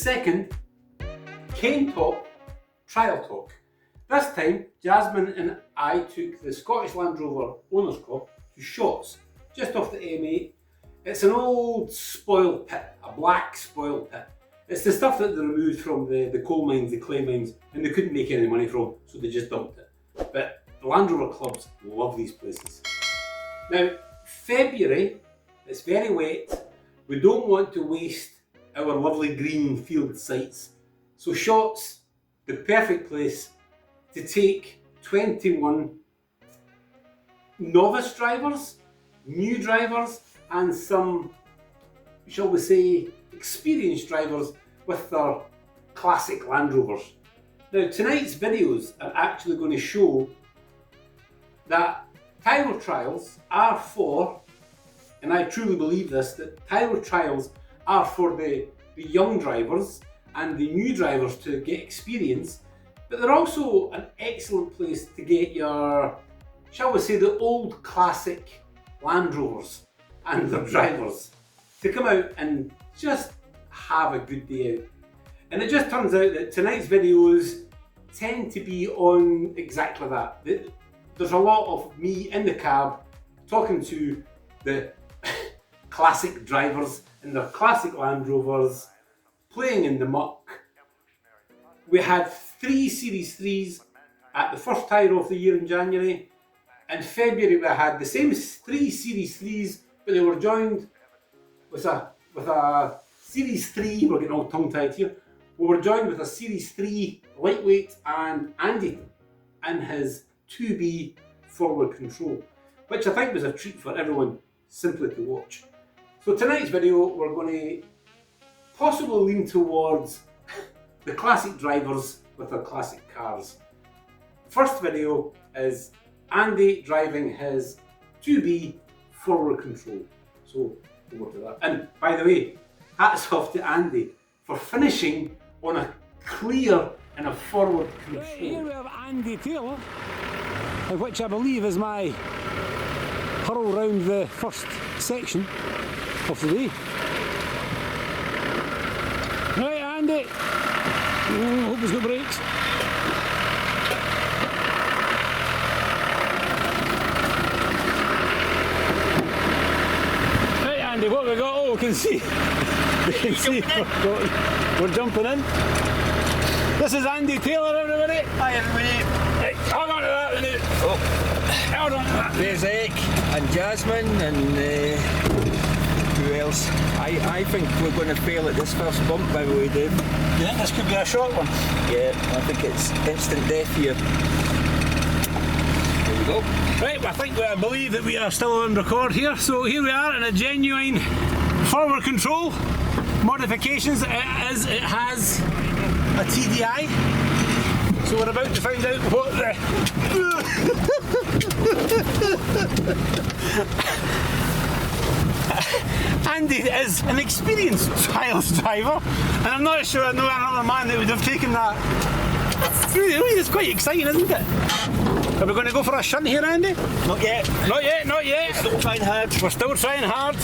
second cane top trial talk. This time, Jasmine and I took the Scottish Land Rover Owners Club to Shotts, just off the M8. It's an old spoil pit, a black spoil pit. It's the stuff that they removed from the coal mines, the clay mines, and they couldn't make any money from, so they just dumped it. But the Land Rover clubs love these places. Now, February, it's very wet. We don't want to waste our lovely green field sites. So Shotts, the perfect place to take 21 novice drivers, new drivers, and some, shall we say, experienced drivers with their classic Land Rovers. Now, tonight's videos are actually going to show that Tyro trials are for, and I truly believe this, that Tyro trials are for the young drivers and the new drivers to get experience, but they're also an excellent place to get your, shall we say, the old classic Land Rovers and their drivers to come out and just have a good day out. And it just turns out that tonight's videos tend to be on exactly that. There's a lot of me in the cab talking to the classic drivers in their classic Land Rovers, playing in the muck. We had 3 Series 3s at the first Tyro of the year in January. In February we had the same 3 Series 3s, but they were joined with a Series 3, we're getting all tongue-tied here, we were joined with a Series 3 lightweight and Andy in his 2B forward control, which I think was a treat for everyone simply to watch. So tonight's video we're going to possibly lean towards the classic drivers with their classic cars. First video is Andy driving his 2B forward control. So over to that. And by the way, hats off to Andy for finishing on a clear and a forward control. Right, here we have Andy Taylor, which I believe is my hurl round the first section of the day. Right, Andy. Oh, hope he's got brakes. Right, Andy, what have we got? Oh, we can see. We can see we're jumping in. This is Andy Taylor, everybody. Hi, everybody. Right, hold on to that minute. Oh, hold on to that. There's Ek and Jasmine and who else? I think we're going to fail at this first bump, by the way, Dave. You think this could be a short one? Yeah, I think it's instant death here. There we go. Right, I believe that we are still on record here. So here we are in a genuine forward control modifications. It has a TDI. So we're about to find out what Andy is an experienced trials driver, and I'm not sure I know another man that would have taken that. Really, it's quite exciting, isn't it? Are we going to go for a shunt here, Andy? Not yet. Not yet, not yet. We're still trying hard. We're still trying hard.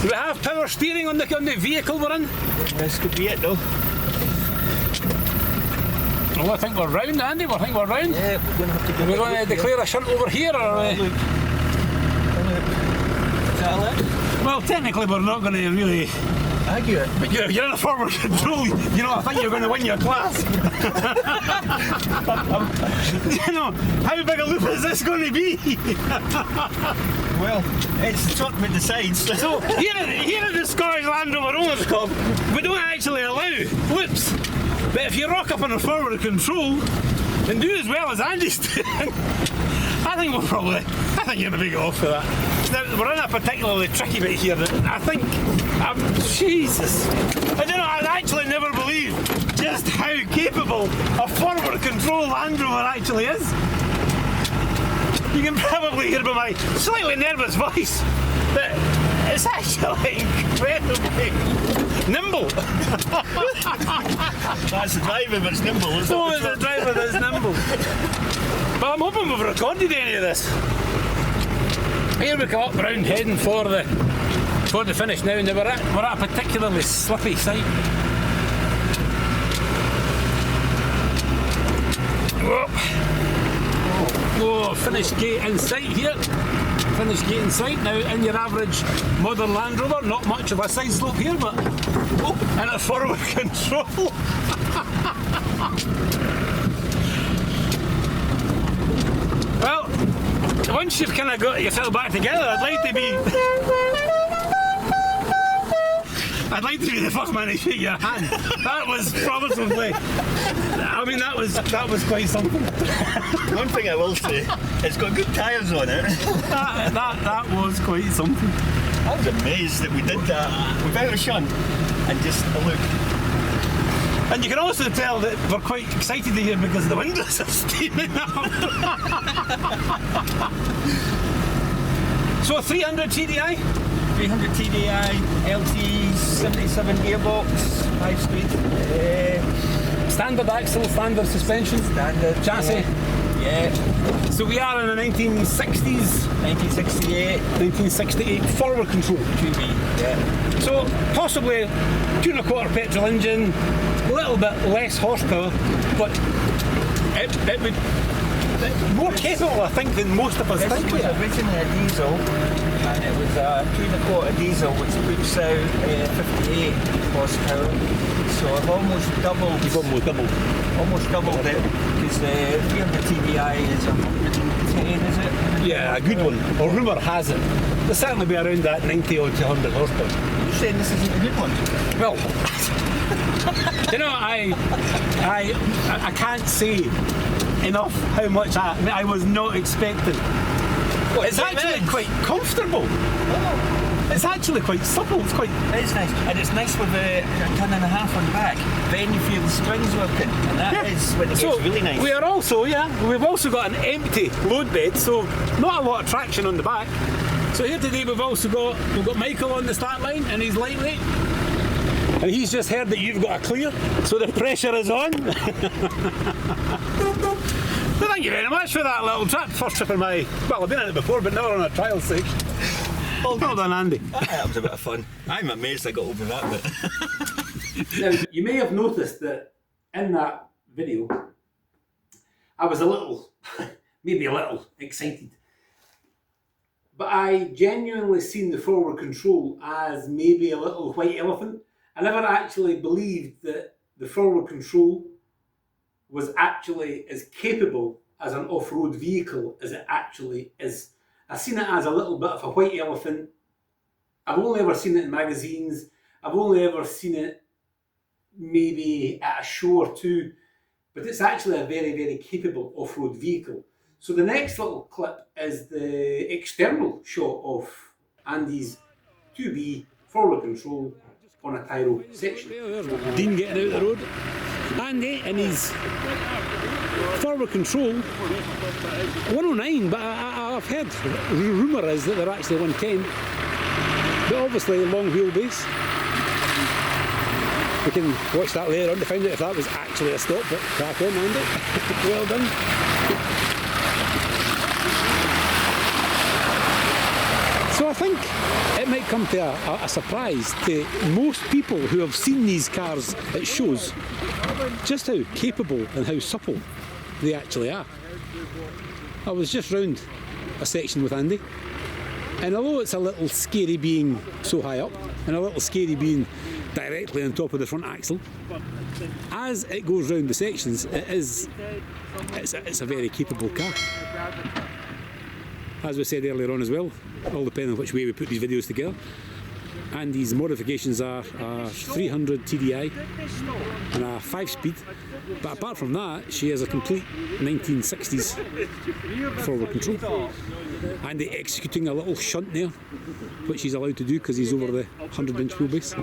Do we have power steering on the vehicle we're in? This could be it, though. Well, I think we're round, Andy. I think we're round. Yeah, we're going to have to Are we going to declare a shunt over here, or are we? Look. Is that a left? Well, technically we're not going to really argue it. But you're in a forward control. You know, I think you're going to win your class. You know, how big a loop is this going to be? Well, it's the truck that decides. So here at the Scottish Land Rover Owners Club, we don't actually allow loops. But if you rock up on a forward control and do as well as Andy's doing, I think you're going to be off for that. Now, we're in a particularly tricky bit here. I think, Jesus, I don't know, I actually never believed just how capable a forward control Land Rover actually is. You can probably hear by my slightly nervous voice that it's actually incredibly nimble. That's the driver that's nimble, isn't it? So is the driver that's nimble. But I'm hoping we've recorded any of this. Here we come up round heading for the finish now, and we're at a particularly slippy site. Oh, finish gate in sight here. Finish gate in sight. Now, in your average modern Land Rover, not much of a side slope here, but and a forward control. Well, once you've kind of got yourself back together, I'd like to be the first man to shake your hand. That was probably, I mean, that was quite something. One thing I will say, it's got good tyres on it. that was quite something. I was amazed that we did that without a shunt and just a look. And you can also tell that we're quite excited here because the windows are steaming up. So 300 TDI? 300 TDI, LT 77 gearbox, 5-speed. Standard axle, standard suspension, Standard chassis. Yeah. So we are in the 1960s, 1968. 1968 forward control. 2V. Yeah. So possibly 2.25 petrol engine, a little bit less horsepower, but it would more capable, I think, than most of us This think. was originally a diesel, and it was a 2.25 diesel, which puts out 58 horsepower. So I've almost doubled. You've Almost doubled it, because the 300 TDI is 110, is it? Yeah, a good one. Or rumour has it. They'll certainly be around that 90 or 100 horsepower. You're saying this isn't a good one? Well, you know, I can't say enough how much I was not expecting. It's actually quite comfortable. It's actually quite supple. It's nice, and it's nice with a ton and a half on the back. Then you feel the springs working, and that is when it gets really nice. We've also got an empty load bed, so not a lot of traction on the back. So here today we've got Michael on the start line, and he's lightweight. And he's just heard that you've got a clear, so the pressure is on. Well, thank you very much for that little trip. First trip in my, well, I've been in it before, but never on a trial stage. Well done, Andy. That was a bit of fun. I'm amazed I got over that bit. Now, you may have noticed that in that video, I was maybe a little excited. But I genuinely seen the forward control as maybe a little white elephant. I never actually believed that the forward control was actually as capable as an off-road vehicle as it actually is. I've seen it as a little bit of a white elephant. I've only ever seen it in magazines. I've only ever seen it maybe at a show or two. But it's actually a very, very capable off-road vehicle. So the next little clip is the external shot of Andy's 2B forward control on a Tyro section. Dean getting out of the road. Andy in his forward control 109, but I've heard rumour is that they're actually 110. But obviously long wheelbase. We can watch that later on to find out if that was actually a stop, but crack on, Andy. Well done. So I think it might come to a surprise to most people who have seen these cars at shows just how capable and how supple they actually are. I was just round a section with Andy, and although it's a little scary being so high up and a little scary being directly on top of the front axle, as it goes round the sections it's a very capable car. As we said earlier on as well, all depending on which way we put these videos together. And these modifications are 300 TDI and a 5-speed. But apart from that, she has a complete 1960s forward control. And they're executing a little shunt there, which he's allowed to do because he's over the 100-inch wheelbase.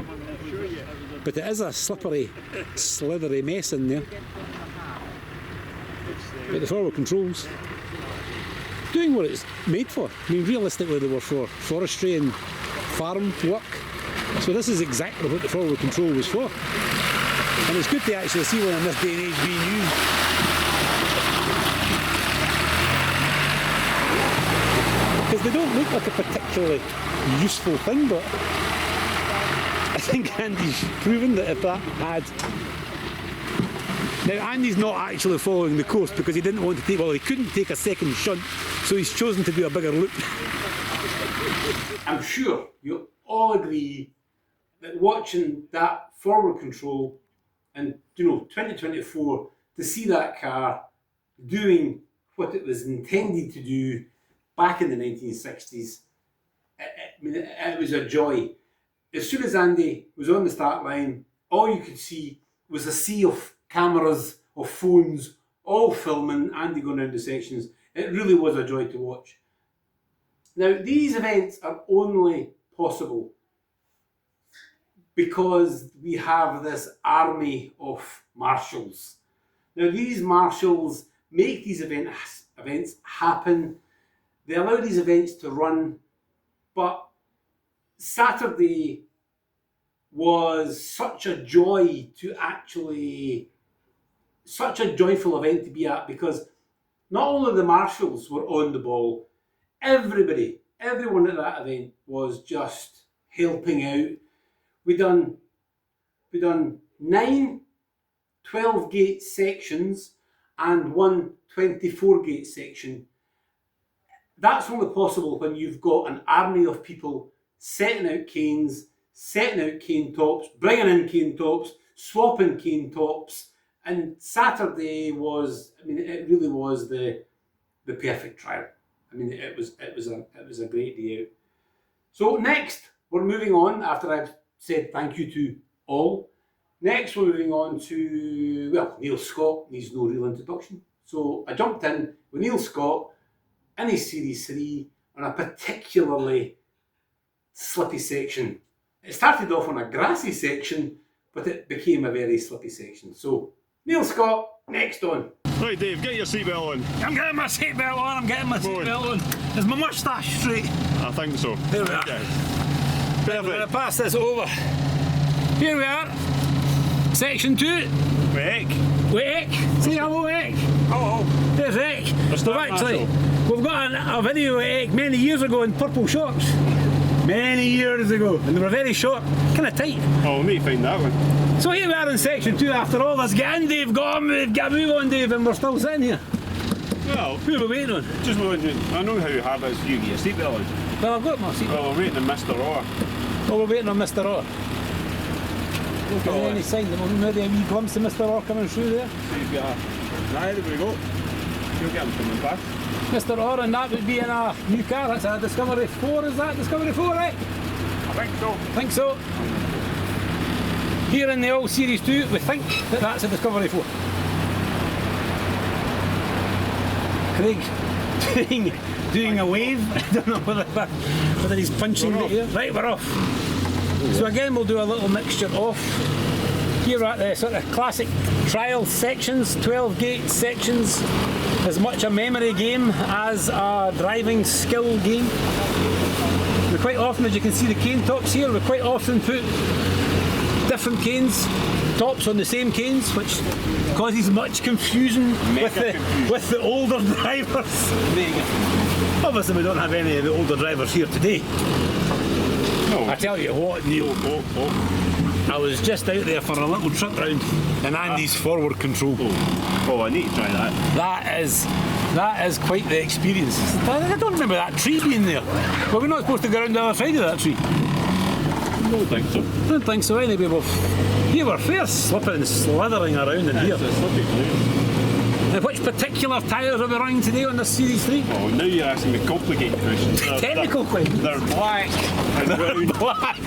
But it is a slippery, slithery mess in there. But the forward controls doing what it's made for. I mean, realistically they were for forestry and farm work. So this is exactly what the forward control was for. And it's good to actually see one in this day and age being used. Because they don't look like a particularly useful thing, but I think Andy's proven that if that had Now Andy's not actually following the course because he didn't want to take, well, he couldn't take a second shunt, so he's chosen to do a bigger loop. I'm sure you'll all agree that watching that forward control and 2024, to see that car doing what it was intended to do back in the 1960s, it was a joy. As soon as Andy was on the start line, all you could see was a sea of cameras, of phones, all filming Andy going down the sections. It really was a joy to watch. Now, these events are only possible because we have this army of marshals. Now, these marshals make these events happen. They allow these events to run, but Saturday was such a joy to such a joyful event to be at, because not only the marshals were on the ball, everyone at that event was just helping out. We done 9 12-gate sections and 1 24-gate section. That's only possible when you've got an army of people setting out canes, setting out cane tops, bringing in cane tops, swapping cane tops. And Saturday was, it really was the perfect trial. It was a great day out. So next, we're moving on, after I've said thank you to all. Next, we're moving on to, well, Neil Scott needs no real introduction. So I jumped in with Neil Scott in his Series 3 on a particularly slippy section. It started off on a grassy section, but it became a very slippy section. So, Neil Scott, next on. Right, Dave, get your seatbelt on. I'm getting my seatbelt on, Is my moustache straight? I think so. There we are. Okay. I'm going to Perfect. pass this over. Here we are. Section 2. With Eck. With Eck. Say hello, Eck. Oh, There's Eck. Mr. We've got a video of Eck many years ago in purple shorts. Many years ago. And they were very short. Kind of tight. oh, we'll need to find that one. So here we are in section 2 after all this. Get in, Dave. Get a move on, Dave. And we're still sitting here. Well, Who are we waiting on? just wondering, I know how hard it is for you to get your seatbelt on. Well, I've got my seat. Well, we're waiting on Mr. Orr. Well, we're waiting on Mr. Orr. Look at any sign. Maybe a wee glimpse of Mr. Orr coming through there. So you've got there we go. You'll get him coming back. Mr. Orr, and that would be in a new car. That's a Discovery 4, is that? Discovery 4, right? I think so. Think so. Here in the old Series 2, we think that that's a Discovery 4. Craig doing a wave. I don't know whether he's punching the air. Right, we're off. So again, we'll do a little mixture off. Here at the sort of classic trial sections, 12-gate sections, as much a memory game as a driving skill game. We quite often, as you can see the cane tops here, we quite often put different canes, tops on the same canes, which causes much confusion with the older drivers. Obviously we don't have any of the older drivers here today. No. I tell you what, Neil, I was just out there for a little trip round in Andy's forward control. Oh, I need to try that. That is quite the experience. I don't remember that tree being there. Were we not supposed to go around the other side of that tree? I don't think so. I don't think so anyway. We're fair slipping and slithering around in here. It's a slippy place. Now, which particular tyres are we running today on this Series 3? Oh, now you're asking me complicated questions. Technical questions. They're black and brown. Black.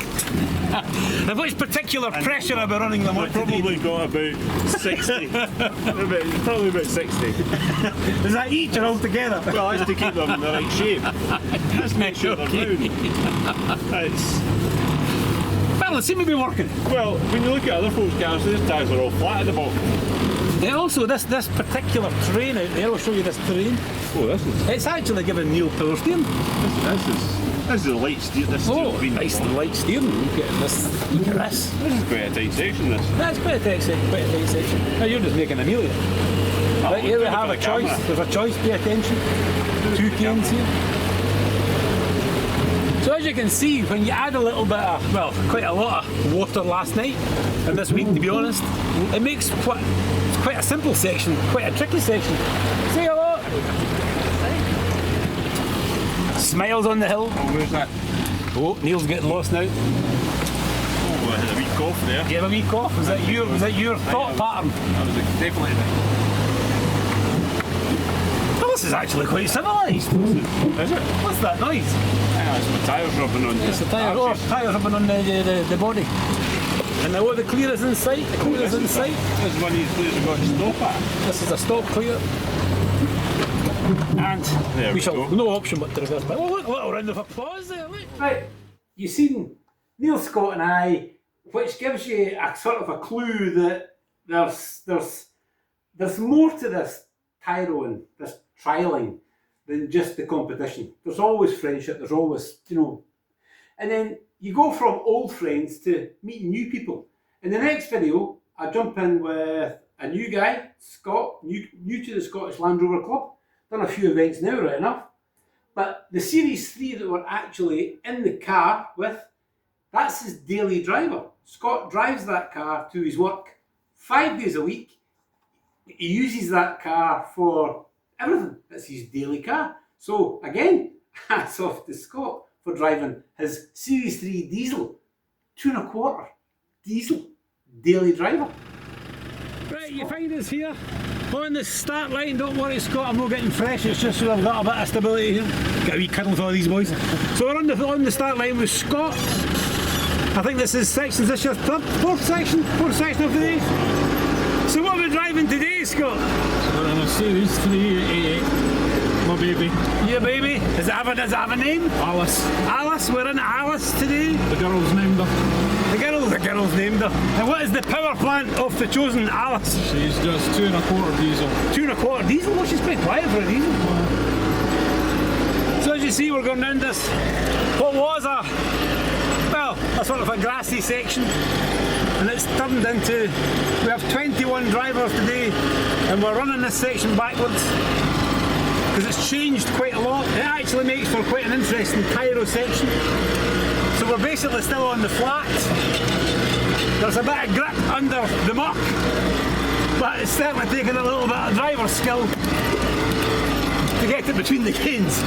And which particular pressure are we running them on I've today? probably got about 60. Probably about 60. Is that each or all together? Well, that's to keep them in the right shape. That's to make sure they're round. Well, they seem to be working. Well, when you look at other folks' cars, their tyres are all flat at the bottom. Yeah, also, this particular terrain out there, I'll show you this terrain. Oh, this is It's actually giving Neil power steering. this is a light steer. This Oh, is nice light steering. Look at this. Look at this. This is quite a tight section. This. That's quite a tight section. Now you're just making a meal of it. Right, here we have a choice. There's a choice, pay attention. 2 canes here. So as you can see, when you add a little bit of, well, quite a lot of water last night, and this week to be honest, it makes quite a simple section, quite a tricky section. Say hello. Smiles on the hill. Oh, where's that? Oh, Neil's getting lost now. Oh, I had a wee cough there. Do you have a wee cough? Was that your thought pattern? That was definitely the... Well, this is actually quite civilised. Is it? What's that noise? Yeah, it's my tyres rubbing on It's the tyre. Oh, tyres rubbing on the body. And now what, the clear is in sight? The clear is in sight. This is one of these places we've got to stop at. This is a stop clear. And There we shall go. no option but to reverse back. Oh, look, a little round of applause there. Look. Right, you've seen Neil Scott and I, which gives you a sort of a clue that there's more to this Tyro and this trialling than just the competition. There's always friendship, there's always, and then you go from old friends to meeting new people. In the next video, I jump in with a new guy, Scott, new to the Scottish Land Rover Club. Done a few events now, right enough. But the Series 3 that we're actually in the car with, that's his daily driver. Scott drives that car to his work 5 days a week. He uses that car for everything. It's his daily car. So again, hats off to Scott for driving his Series 3 diesel, 2.25 diesel daily driver. Right, you find us here on the start line. Don't worry, Scott, I'm not getting fresh. It's just so I've got a bit of stability here. Got a wee cuddle for all these boys. So we're on the start line with Scott. I think this is your fourth section of the day. So what are we driving today, Scott? We're on a Series 388. My baby. Your baby? Does it have a name? Alice. Alice, we're in Alice today. The girl's named her. The girl's named her. And what is the power plant of the chosen Alice? She's just 2.25 diesel. 2.25 diesel? Well, she's quite quiet for a diesel. So as you see, we're going round this, what was a sort of a grassy section, and it's turned into, we have 21 drivers today, and we're running this section backwards, because it's changed quite a lot. It actually makes for quite an interesting Tyro section. So we're basically still on the flat. There's a bit of grip under the muck, but it's certainly taken a little bit of driver skill to get it between the gains.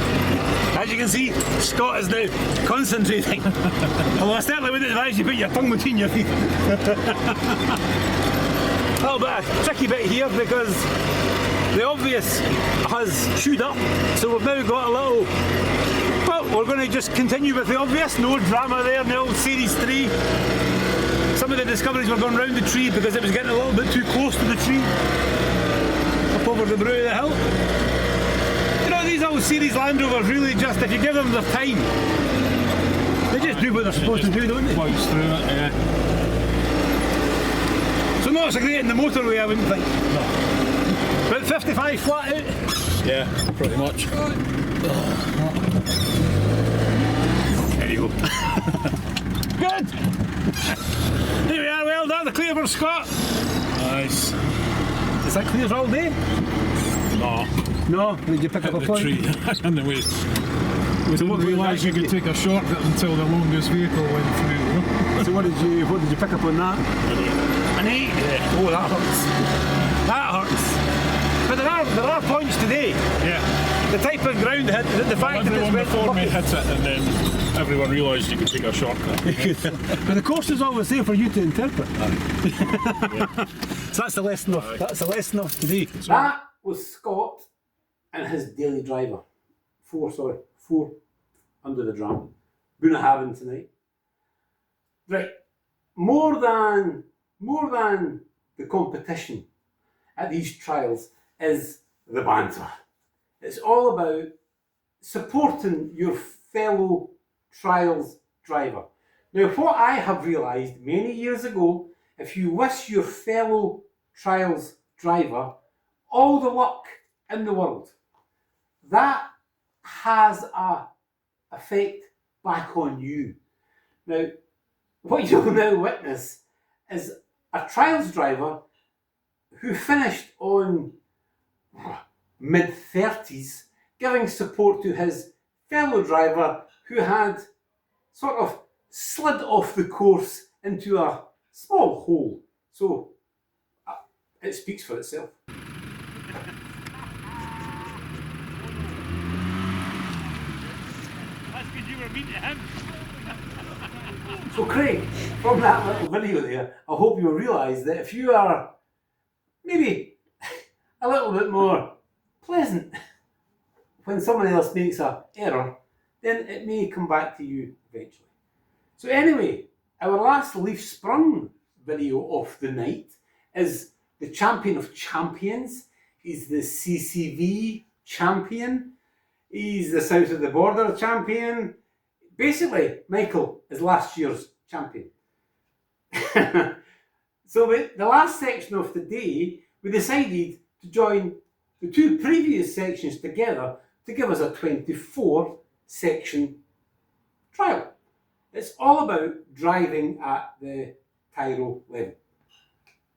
As you can see, Scott is now concentrating. Although I certainly wouldn't advise you put your tongue between your teeth. A little bit of tricky bit here because the obvious has chewed up, so we've now got a little. Well, we're going to just continue with the obvious. No drama there in the old Series 3. Some of the discoveries were going round the tree because it was getting a little bit too close to the tree. Up over the brow of the hill. These old Series Land Rovers really just, if you give them their time, they just do what they're supposed to do, don't they? Floats through it, yeah. So not so great in the motorway, I wouldn't think. No. About 55 flat out? Yeah, pretty much. There you go. Good! Here we are, well done, the clear for Scott. Nice. Is that clear for all day? No. No, did you pick up a The point? tree in the way. We didn't realise you could take a shortcut until the longest vehicle went through. So what did you pick up on that? An 8? Yeah. Oh, that hurts. That hurts. But there are points today. Yeah. The type of ground hit, the fact that it's Everyone went before me hit it and then everyone realised you could take a shortcut. But the course is always there for you to interpret. So that's the lesson of today. That was Scott and his daily driver. Four under the drum. Bunnahabhain tonight. Right. More than the competition at these trials is the banter. It's all about supporting your fellow trials driver. Now, what I have realised many years ago, if you wish your fellow trials driver all the luck in the world, that has a effect back on you. Now, what you'll now witness is a trials driver who finished on mid-30s giving support to his fellow driver who had sort of slid off the course into a small hole. So it speaks for itself. That's because you were mean to him. So Craig, from that little video there, I hope you realise that if you are maybe a little bit more pleasant when someone else makes an error, then it may come back to you eventually. So anyway, our last leaf sprung video of the night is the champion of champions. He's the CCV champion. He's the South of the Border champion. Basically, Michael is last year's champion. So with the last section of the day, we decided to join the two previous sections together to give us a 24-section trial. It's all about driving at the Tyro level.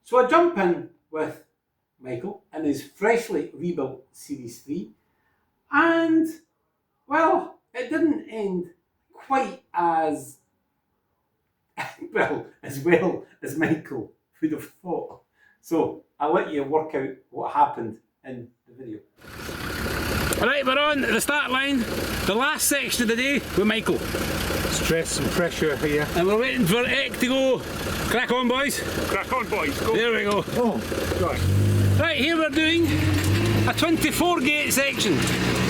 So I jump in with Michael in his freshly rebuilt Series 3, and well, it didn't end quite as well as Michael would have thought. So I'll let you work out what happened in the video. Alright, we're on the start line, the last section of the day with Michael. Stress and pressure here. And we're waiting for Eck to go. Crack on, boys. Crack on, boys. Go. There we go. Oh, gosh. Right, here we're doing a 24-gate section.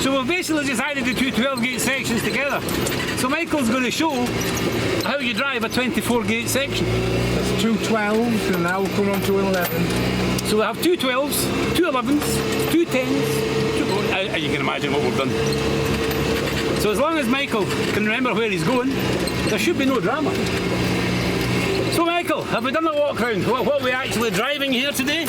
So we've basically just added the two 12-gate sections together. So Michael's going to show how you drive a 24-gate section. That's two 12s and now we're coming on to 11. So we have two 12s, two 11s, two 10s. You can imagine what we've done. So as long as Michael can remember where he's going, there should be no drama. So Michael, have we done a walk round? What are we actually driving here today?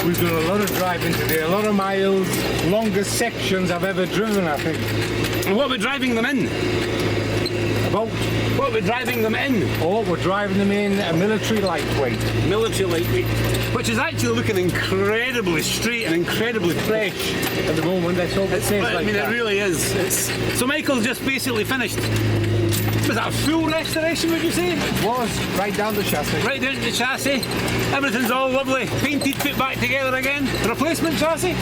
We've done a lot of driving today, a lot of miles, longest sections I've ever driven, I think. And what are we driving them in? About, What are we driving them in? oh, we're driving them in a military lightweight. Military lightweight, which is actually looking incredibly straight and incredibly fresh. At the moment, that's all it says I like mean, that. it really is. So Michael's just basically finished. Was that a full restoration, would you say? It was, right down the chassis. Right down to the chassis. Everything's all lovely. Painted, put back together again. Replacement chassis?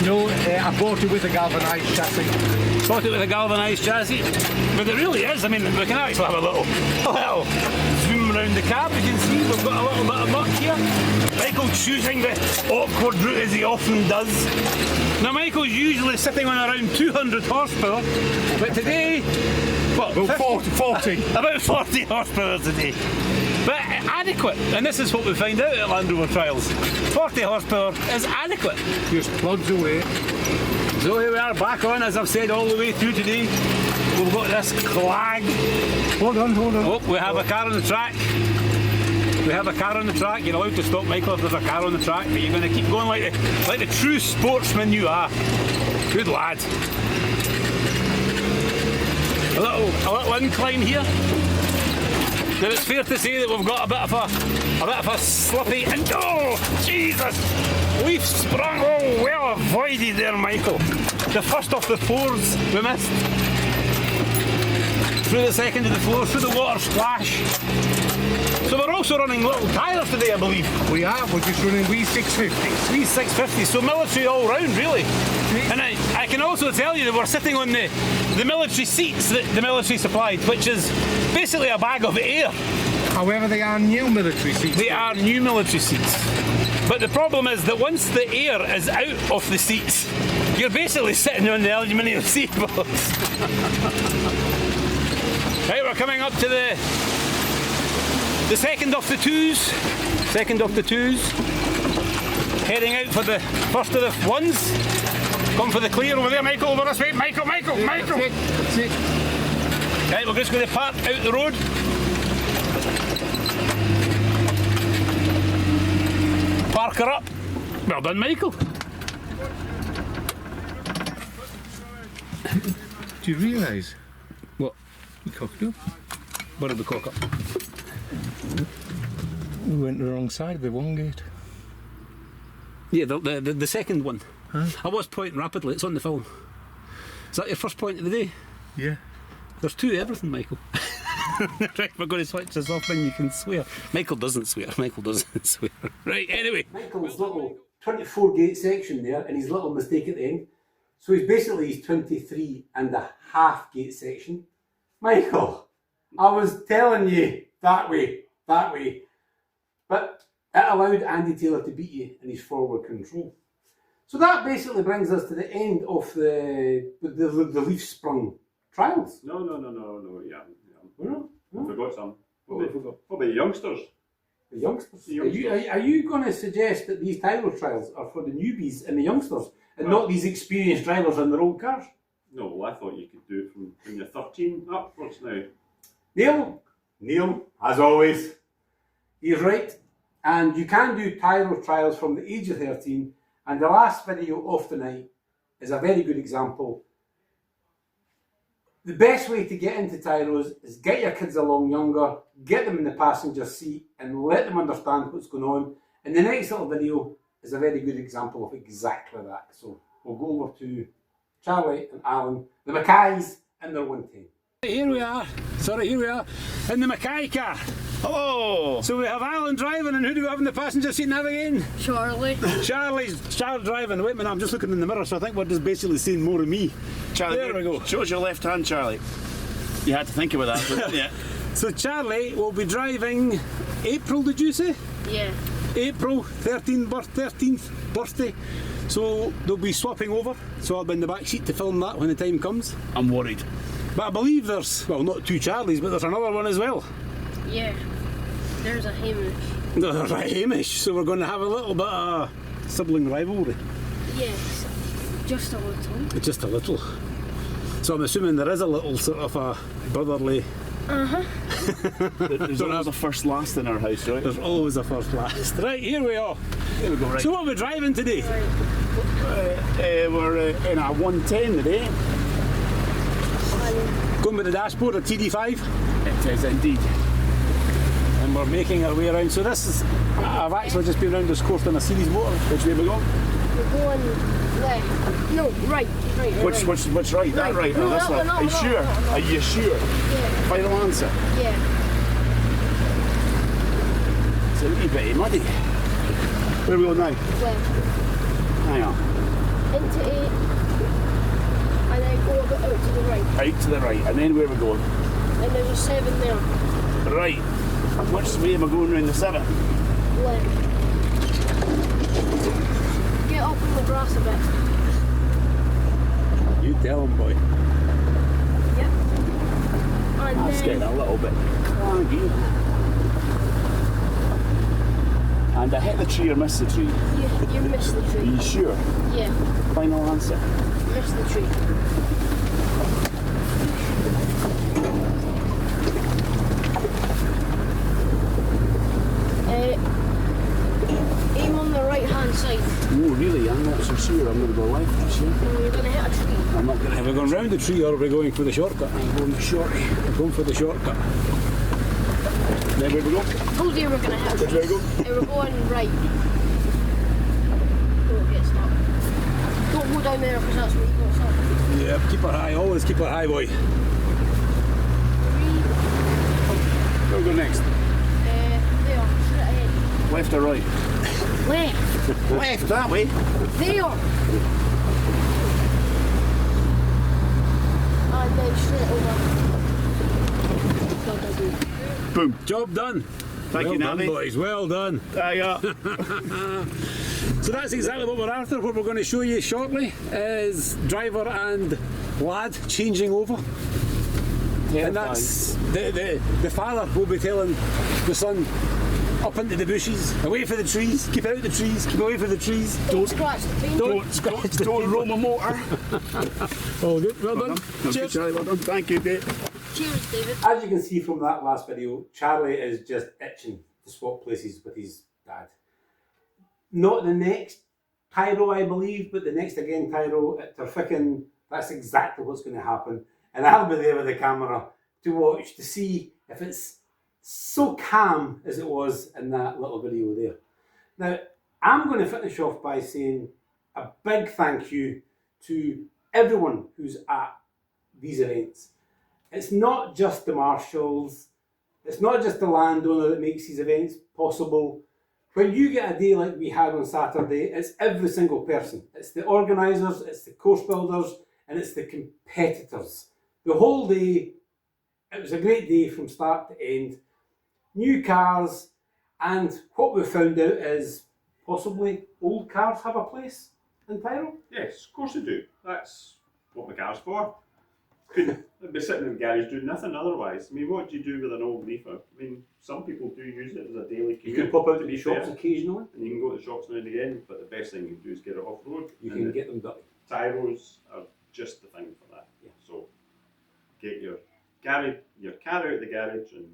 No, I bought it with a galvanised chassis. Bought it with a galvanised chassis. But it really is. I mean, we can actually have a little zoom around the cab. You can see we've got a little bit of muck here. Michael choosing the awkward route as he often does. Now Michael's usually sitting on around 200 horsepower, but today, what? About 40. About 40 horsepower today. But adequate, and this is what we find out at Land Rover trials. 40 horsepower is adequate. Just plods away. So here we are back on, as I've said, all the way through today. We've got this clag. Hold on. Oh, we have a car on the track. We have a car on the track. You're allowed to stop, Michael, if there's a car on the track, but you're going to keep going like the true sportsman you are. Good lad. A little incline here. Now it's fair to say that we've got a bit of a slippy, and oh Jesus! Leaf sprung. Oh, well avoided there, Michael. The first of the fours we missed. Through the second of the floor, through the water splash. So we're also running little tyres today, I believe. We are, we're just running V650s. V650, so military all round, really. And I can also tell you that we're sitting on the military seats that the military supplied, which is basically a bag of air. However, they are new military seats. They are new military seats. But the problem is that once the air is out of the seats, you're basically sitting on the aluminium seat belts. Right, we're coming up to the second of the twos. Second of the twos. Heading out for the first of the ones. Come for the clear over there, Michael, over this way. Michael! That's it. Right, we're just going to park out the road. Park her up. Well done, Michael. Do you realise? What? You cocked up. What did we cock up? We went the wrong side of the one gate. Yeah, the second one. Huh? I was pointing rapidly, it's on the film. Is that your first point of the day? Yeah. There's two everything, Michael. Right, we're going to switch this off and you can swear. Michael doesn't swear. Right, anyway. Michael's little 24 gate section there and his little mistake at the end. So he's basically his 23 and a half gate section. Michael, I was telling you that way. But it allowed Andy Taylor to beat you in his forward control. So that basically brings us to the end of the leaf sprung trials. No, yeah. No? I forgot some. What have we forgot? What about the youngsters? The youngsters. The youngsters. Are you going to suggest that these Tyro trials are for the newbies and the youngsters and not these experienced drivers in their old cars? No, well, I thought you could do it from when you're 13 upwards now. Neil, as always, he's right. And you can do Tyro trials from the age of 13. And the last video of the night is a very good example. The best way to get into Tyros is get your kids along younger, get them in the passenger seat and let them understand what's going on. And the next little video is a very good example of exactly that. So we'll go over to Charlie and Alan, the Mackays and their 110. Here we are in the Mackay car. Hello! So we have Alan driving, and who do we have in the passenger seat now again? Charlie. Charlie driving. Wait a minute, I'm just looking in the mirror, so I think we're just basically seeing more of me. Charlie, there we go. Show us your left hand, Charlie. You had to think about that, didn't you? So Charlie will be driving April, did you say? Yeah. April 13th birthday. So they'll be swapping over. So I'll be in the back seat to film that when the time comes. I'm worried. But I believe there's, well, not two Charlies, but there's another one as well. Yeah. There's a Hamish. There's a Hamish, so we're going to have a little bit of sibling rivalry. Yes. Just a little. Just a little. So I'm assuming there is a little sort of a brotherly... There's always a first last in our house, right? There's always a first last. Right, here we are. Here we go, right. So what are we driving today? We're in a 110 today. Going with the dashboard, a TD5. It is indeed. And we're making our way around. So this is, I've actually just been around this course on a series motor. Which way we go? We're going left. No, right. Which right? That right or No, this that one? one, Are you no, sure? no. Are you sure? Yeah. Final answer. Yeah. It's a wee bit muddy. Where are we going now? Left. Hang on. Into 8. And then go a bit out to the right. Out to the right. And then where are we going? And there's a 7 there. Right. Which way am I going round the 7? Left. Get up in the grass a bit. You tell him, boy. Yep. And That's getting a little bit claggy. And I hit the tree or miss the tree? you missed the Are tree. you sure? Yeah. Final answer. Missed the tree. Aim on the right hand side. Oh, really? I'm not so sure. I'm going to go left, you sure? No, you're going to hit a tree. I'm not going to Are we going round the tree or are we going for the shortcut? I'm going the shorty. We're going for the shortcut. Then where we go? Told you we're going to hit a Which tree. way we go? We're going right. Don't get stuck. Don't go down there because that's where you got stuck. Yeah, keep her high. Always keep her high, boy. 3. Where we go next? There. Straight ahead. Left or right? Left. Left, that way. There. And then straight over. Boom. Job done. Thank you, Well done, Navy. boys. Well done. Yeah. So that's exactly what we're after. What we're going to show you shortly is driver and lad changing over. And that's the father will be telling the son up into the bushes, away for the trees, keep out the trees, keep away for the trees. Don't scratch the paint. Don't roll my motor. Oh, good. Well done. Good, Cheers. Charlie. Well done. Thank you, Dave. Cheers, David. As you can see from that last video, Charlie is just itching to swap places with his dad. Not the next Tyro, I believe, but the next again Tyro at Turfickin. That's exactly what's going to happen. And I'll be there with the camera to watch, to see if it's so calm as it was in that little video there. Now, I'm going to finish off by saying a big thank you to everyone who's at these events. it's not just the marshals, it's not just the landowner that makes these events possible. When you get a day like we had on Saturday, it's every single person. It's the organisers, it's the course builders, and it's the competitors. The whole day, it was a great day from start to end. New cars, and what we found out is possibly old cars have a place in Tyro. Yes, of course they do. That's what my car's for. I'd be sitting in the garage doing nothing otherwise. I mean, what do you do with an old Leafer? I mean, some people do use it as a daily You commute. can pop out to be the shops fair. occasionally. And you can go to the shops now and again, but the best thing you can do is get it off road. You And can the get them dirty. Tyros are just the thing for that. Yeah. So get your car out of the garage and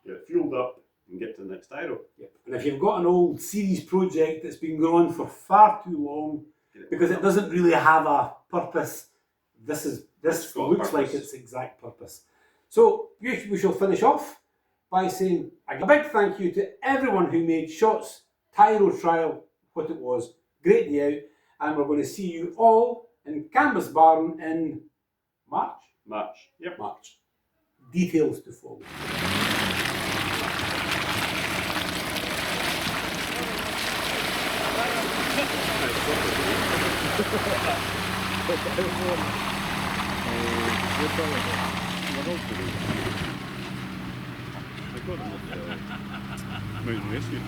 get it fueled up and get to the next Tyro. Yep. And if you've got an old series project that's been going on for far too long, because it doesn't really have a purpose, this It's got a looks like purpose. its exact purpose. So we shall finish off by saying a big thank you to everyone who made Shot's Tyro trial what it was. Great day out, and we're going to see you all in Canvas Barn in March. Yep. March. Details to follow. Mountain rescue.